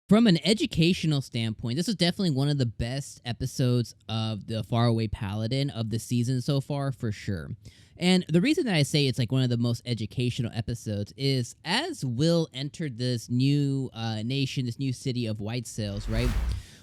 From an educational standpoint, this is definitely one of the best episodes of the Faraway Paladin of the season so far, for sure. And the reason that I say it's like one of the most educational episodes is as Will entered this new nation, this new city of White Sails, right?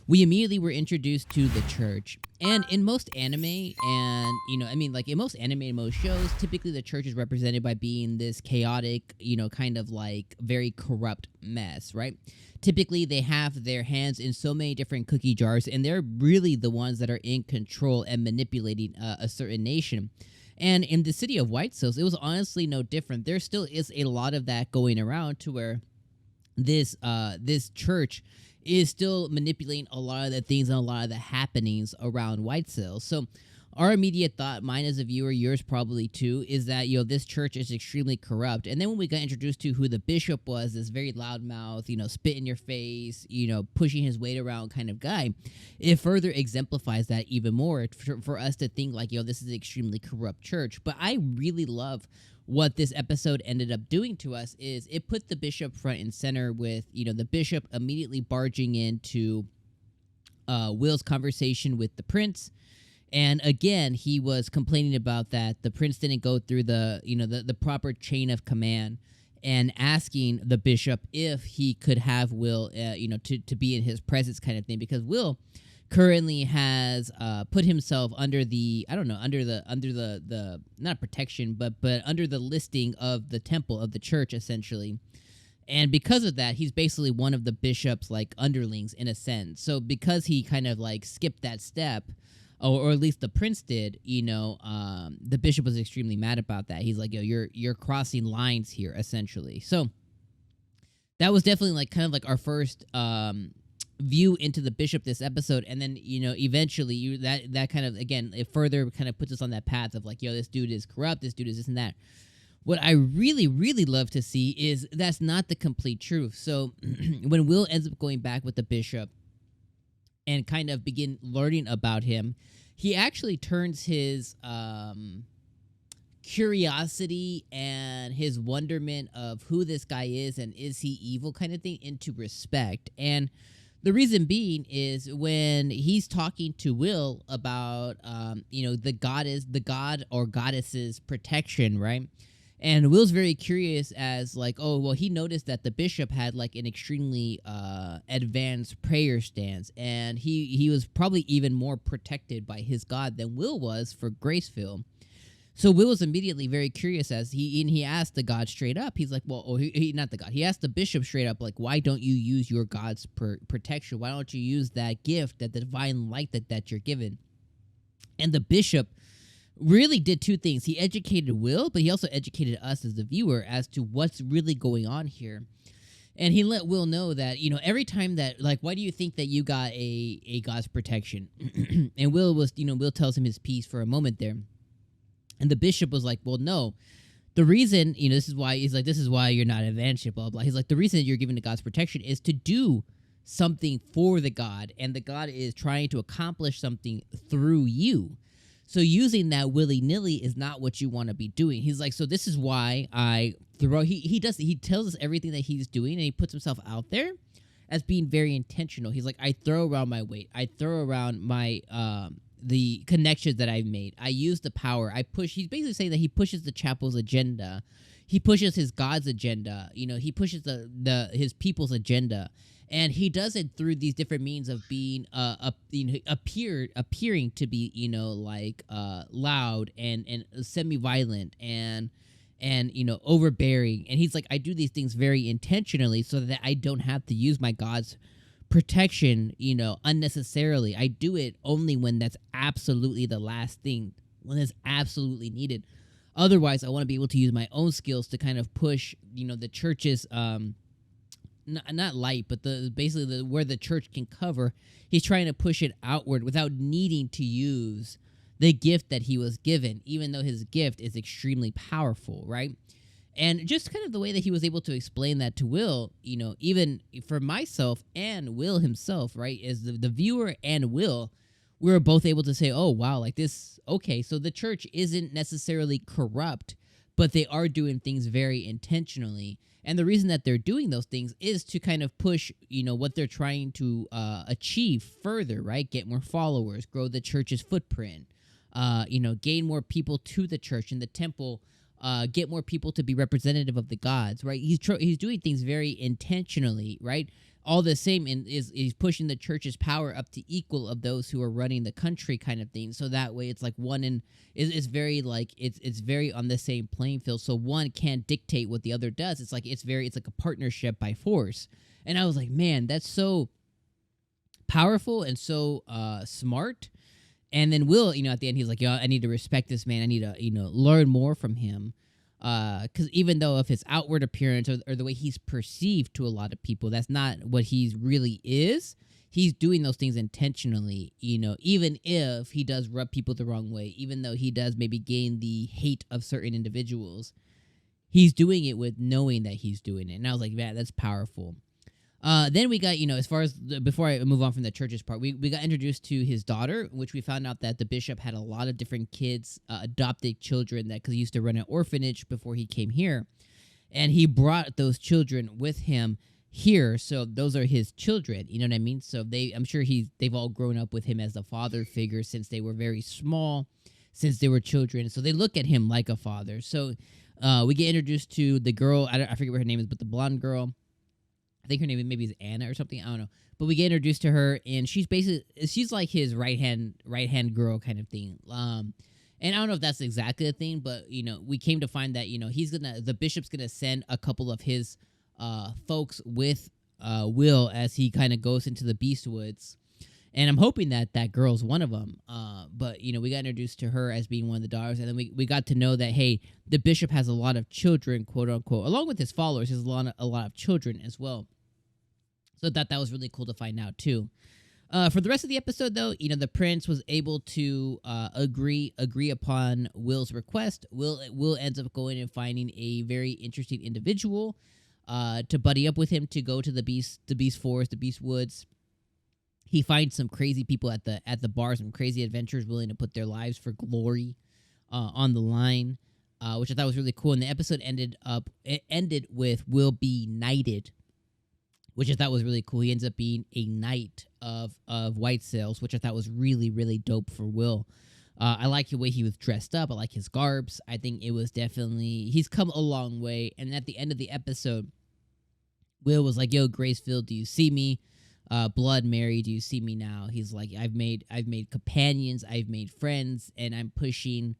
We immediately were introduced to the church. And in most anime, and I mean, like in most anime and most shows, typically the church is represented by being this chaotic, kind of like very corrupt mess, right? Typically, they have their hands in so many different cookie jars, and they're really the ones that are in control and manipulating a certain nation. And in the city of White Sails, it was honestly no different. There still is a lot of that going around to where this church is still manipulating a lot of the things and a lot of the happenings around White Sails. So our immediate thought, mine as a viewer, yours probably too, is that this church is extremely corrupt. And then when we got introduced to who the bishop was, this very loudmouth, spit in your face, pushing his weight around kind of guy, it further exemplifies that even more for us to think like, this is an extremely corrupt church. But I really love what this episode ended up doing to us is it put the bishop front and center with, the bishop immediately barging into Will's conversation with the prince. And again, he was complaining about that the prince didn't go through the proper chain of command, and asking the bishop if he could have Will, to be in his presence, kind of thing, because Will currently has put himself under the not protection, but under the listing of the temple of the church, essentially. And because of that, he's basically one of the bishop's like underlings in a sense. So because he kind of like skipped that step, or at least the prince did, the bishop was extremely mad about that. He's like, you're crossing lines here, essentially. So that was definitely like kind of like our first view into the bishop this episode. And then, eventually that kind of, again, it further kind of puts us on that path of like, this dude is corrupt, this dude is this and that. What I really, really love to see is that's not the complete truth. So when Will ends up going back with the bishop and kind of begin learning about him, he actually turns his curiosity and his wonderment of who this guy is and is he evil kind of thing into respect. And the reason being is when he's talking to Will about, the god or goddess's protection, right? And Will's very curious as like, oh, well, he noticed that the bishop had like an extremely advanced prayer stance, and he was probably even more protected by his god than Will was for Graceville. So Will was immediately very curious as he asked the god straight up. He's like, well, not the god. He asked the bishop straight up, like, why don't you use your god's protection? Why don't you use that gift, that divine light that you're given? And the bishop really did two things. He educated Will, but he also educated us as the viewer as to what's really going on here. And he let Will know that, every time that, like, why do you think that you got a god's protection? And Will tells him his piece for a moment there. And the bishop was like, well, no. The reason, this is why you're not advanced, blah, blah. He's like, the reason that you're given the god's protection is to do something for the god, and the god is trying to accomplish something through you. So using that willy-nilly is not what you want to be doing. He's like, so this is why I throw... He tells us everything that he's doing, and he puts himself out there as being very intentional. He's like, I throw around my weight. I throw around my... the connections that I've made. I use the power. I push... He's basically saying that he pushes the chapel's agenda. He pushes his God's agenda. He pushes his people's agenda. And he does it through these different means of being appearing to be loud and semi-violent and overbearing. And he's like, I do these things very intentionally so that I don't have to use my God's protection unnecessarily. I do it only when that's absolutely the last thing, when it's absolutely needed. Otherwise, I want to be able to use my own skills to kind of push the church's not light, but basically where the church can cover. He's trying to push it outward without needing to use the gift that he was given, even though his gift is extremely powerful, right? And just kind of the way that he was able to explain that to Will, even for myself and Will himself, right, as the viewer and Will, we were both able to say, oh, wow, like this, okay, so the church isn't necessarily corrupt, but they are doing things very intentionally. And the reason that they're doing those things is to kind of push, what they're trying to achieve further, right? Get more followers, grow the church's footprint, gain more people to the church and the temple, get more people to be representative of the gods, right? He's doing things very intentionally, right? All the same, and is pushing the church's power up to equal of those who are running the country, kind of thing. So that way, it's like one in is very like it's very on the same playing field. So one can't dictate what the other does. It's like it's like a partnership by force. And I was like, man, that's so powerful and so smart. And then Will, at the end, he's like, yo, I need to respect this man. I need to, learn more from him. Because even though of his outward appearance or the way he's perceived to a lot of people, that's not what he really is. He's doing those things intentionally, even if he does rub people the wrong way, even though he does maybe gain the hate of certain individuals, he's doing it with knowing that he's doing it. And I was like, man, that's powerful. Then we got, as far as before I move on from the church's part, we got introduced to his daughter, which we found out that the bishop had a lot of different kids, adopted children, because he used to run an orphanage before he came here. And he brought those children with him here. So those are his children. You know what I mean? So I'm sure they've all grown up with him as the father figure since they were very small, since they were children. So they look at him like a father. So we get introduced to the girl. I forget what her name is, but the blonde girl. I think her name maybe is Anna or something. I don't know. But we get introduced to her, and she's like his right hand girl kind of thing. And I don't know if that's exactly the thing, but we came to find that the bishop's gonna send a couple of his folks with Will as he kind of goes into the Beast Woods, and I'm hoping that girl's one of them. But we got introduced to her as being one of the daughters, and then we got to know that, hey, the bishop has a lot of children, quote unquote, along with his followers. He has a lot of children as well. So that was really cool to find out too. For the rest of the episode, though, the prince was able to agree upon Will's request. Will ends up going and finding a very interesting individual to buddy up with him to go to the beast forest, the beast woods. He finds some crazy people at the bar, some crazy adventurers willing to put their lives for glory on the line, which I thought was really cool. And the episode ended with Will be knighted, which I thought was really cool. He ends up being a knight of White Sails, which I thought was really, really dope for Will. I like the way he was dressed up. I like his garbs. I think it was definitely... He's come a long way. And at the end of the episode, Will was like, yo, Gracefield, do you see me? Blood Mary, do you see me now? He's like, I've made companions, I've made friends, and I'm pushing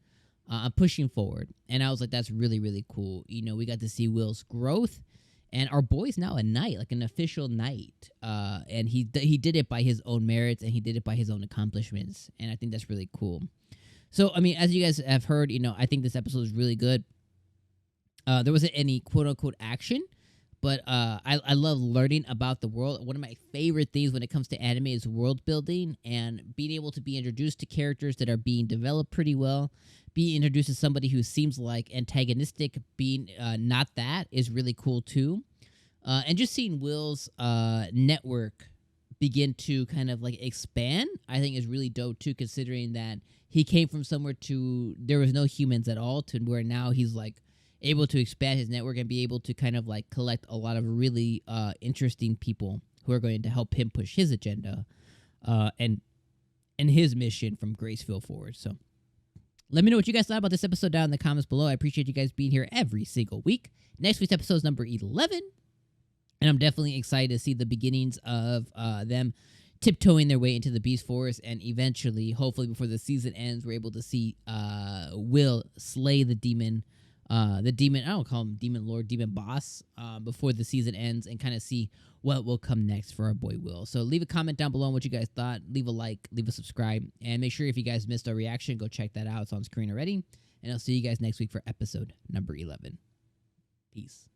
forward. And I was like, that's really, really cool. We got to see Will's growth. And our boy's now a knight, like an official knight. And he did it by his own merits, and he did it by his own accomplishments. And I think that's really cool. So, I mean, as you guys have heard, I think this episode is really good. There wasn't any quote-unquote action, but I love learning about the world. One of my favorite things when it comes to anime is world building and being able to be introduced to characters that are being developed pretty well. Being introduced to somebody who seems like antagonistic, being not that, is really cool too. And just seeing Will's network begin to kind of like expand, I think is really dope too, considering that he came from somewhere to there was no humans at all to where now he's like able to expand his network and be able to kind of like collect a lot of really interesting people who are going to help him push his agenda and his mission from Gracefield forward. So let me know what you guys thought about this episode down in the comments below. I appreciate you guys being here every single week. Next week's episode is number 11. And I'm definitely excited to see the beginnings of them tiptoeing their way into the Beast Forest. And eventually, hopefully before the season ends, we're able to see Will slay the demon, I don't call him Demon Lord, Demon Boss, before the season ends, and kind of see what will come next for our boy Will. So leave a comment down below on what you guys thought. Leave a like, leave a subscribe, and make sure if you guys missed our reaction, go check that out. It's on screen already. And I'll see you guys next week for episode number 11. Peace.